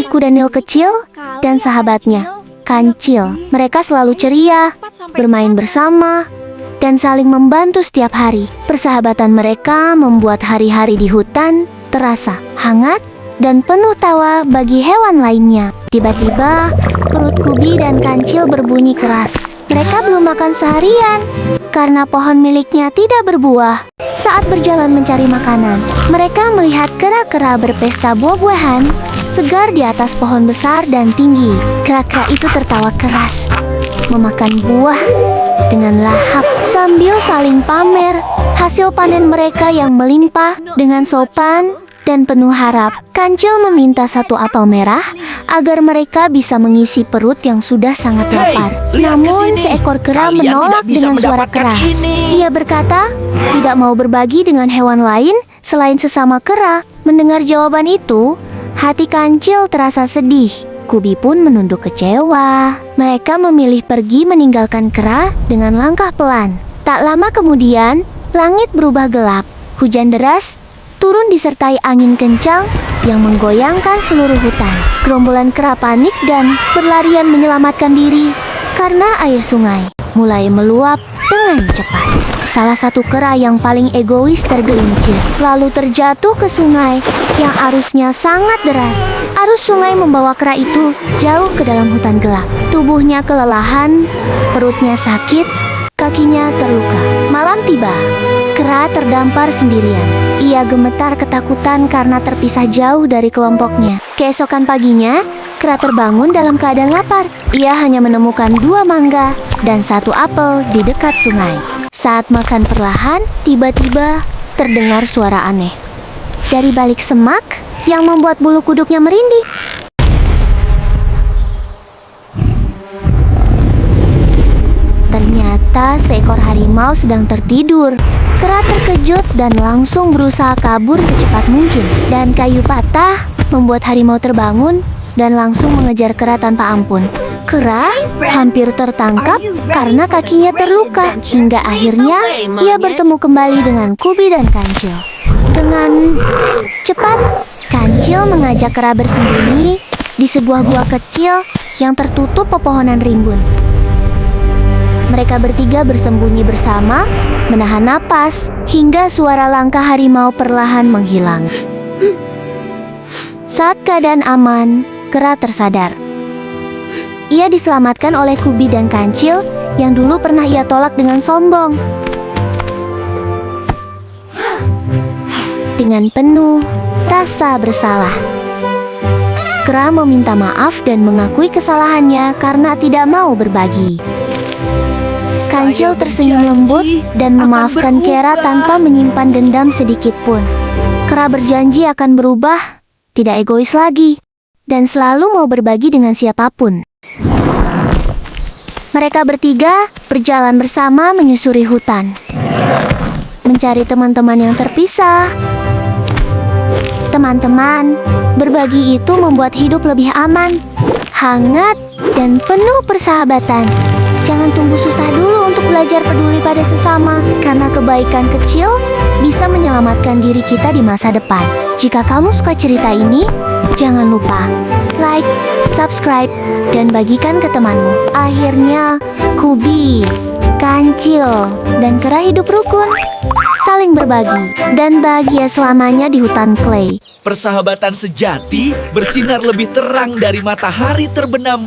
kuda Nil kecil dan sahabatnya, Kancil. Mereka selalu ceria, bermain bersama, dan saling membantu setiap hari. Persahabatan mereka membuat hari-hari di hutan terasa hangat dan penuh tawa bagi hewan lainnya. Tiba-tiba, perut Kubi dan Kancil berbunyi keras. Mereka belum makan seharian karena pohon miliknya tidak berbuah. Saat berjalan mencari makanan, mereka melihat kera-kera berpesta buah-buahan segar di atas pohon besar dan tinggi. Kera-kera itu tertawa keras, memakan buah dengan lahap sambil saling pamer hasil panen mereka yang melimpah. Dengan sopan dan penuh harap, Kancil meminta satu apel merah agar mereka bisa mengisi perut yang sudah sangat lapar. Namun seekor kera menolak dengan suara keras. Ia berkata tidak mau berbagi dengan hewan lain selain sesama kera. Mendengar jawaban itu, hati Kancil terasa sedih. Kubi pun menunduk kecewa. Mereka memilih pergi meninggalkan kera dengan langkah pelan. Tak lama kemudian, langit berubah gelap. Hujan deras turun disertai angin kencang yang menggoyangkan seluruh hutan. Gerombolan kera panik dan berlarian menyelamatkan diri karena air sungai mulai meluap dengan cepat. Salah satu kera yang paling egois tergelincir, lalu terjatuh ke sungai yang arusnya sangat deras. Arus sungai membawa kera itu jauh ke dalam hutan gelap. Tubuhnya kelelahan, perutnya sakit, kakinya terluka. Malam tiba. Kera terdampar sendirian. Ia gemetar ketakutan karena terpisah jauh dari kelompoknya. Keesokan paginya, kera terbangun dalam keadaan lapar. Ia hanya menemukan 2 mangga dan 1 apel di dekat sungai. Saat makan perlahan, tiba-tiba terdengar suara aneh dari balik semak yang membuat bulu kuduknya merinding. Ternyata seekor harimau sedang tertidur. Kera terkejut dan langsung berusaha kabur secepat mungkin. Dan kayu patah membuat harimau terbangun dan langsung mengejar kera tanpa ampun. Kera hampir tertangkap karena kakinya terluka. Hingga akhirnya ia bertemu kembali dengan Kubi dan Kancil. Dengan cepat, Kancil mengajak kera bersembunyi di sebuah gua kecil yang tertutup pepohonan rimbun. Mereka bertiga bersembunyi bersama, menahan napas, hingga suara langkah harimau perlahan menghilang. Saat keadaan aman, kera tersadar. Ia diselamatkan oleh Kubi dan Kancil yang dulu pernah ia tolak dengan sombong. Dengan penuh rasa bersalah, kera meminta maaf dan mengakui kesalahannya karena tidak mau berbagi. Kancil tersenyum lembut dan memaafkan kera tanpa menyimpan dendam sedikit pun. Kera berjanji akan berubah, tidak egois lagi, dan selalu mau berbagi dengan siapapun. Mereka bertiga berjalan bersama menyusuri hutan, mencari teman-teman yang terpisah. Teman-teman, berbagi itu membuat hidup lebih aman, hangat, dan penuh persahabatan. Jangan tunggu susah dulu untuk belajar peduli pada sesama, karena kebaikan kecil bisa menyelamatkan diri kita di masa depan. Jika kamu suka cerita ini, jangan lupa like, subscribe, dan bagikan ke temanmu. Akhirnya, Kubi, Kancil, dan kera hidup rukun, saling berbagi, dan bahagia selamanya di hutan clay. Persahabatan sejati bersinar lebih terang dari matahari terbenam.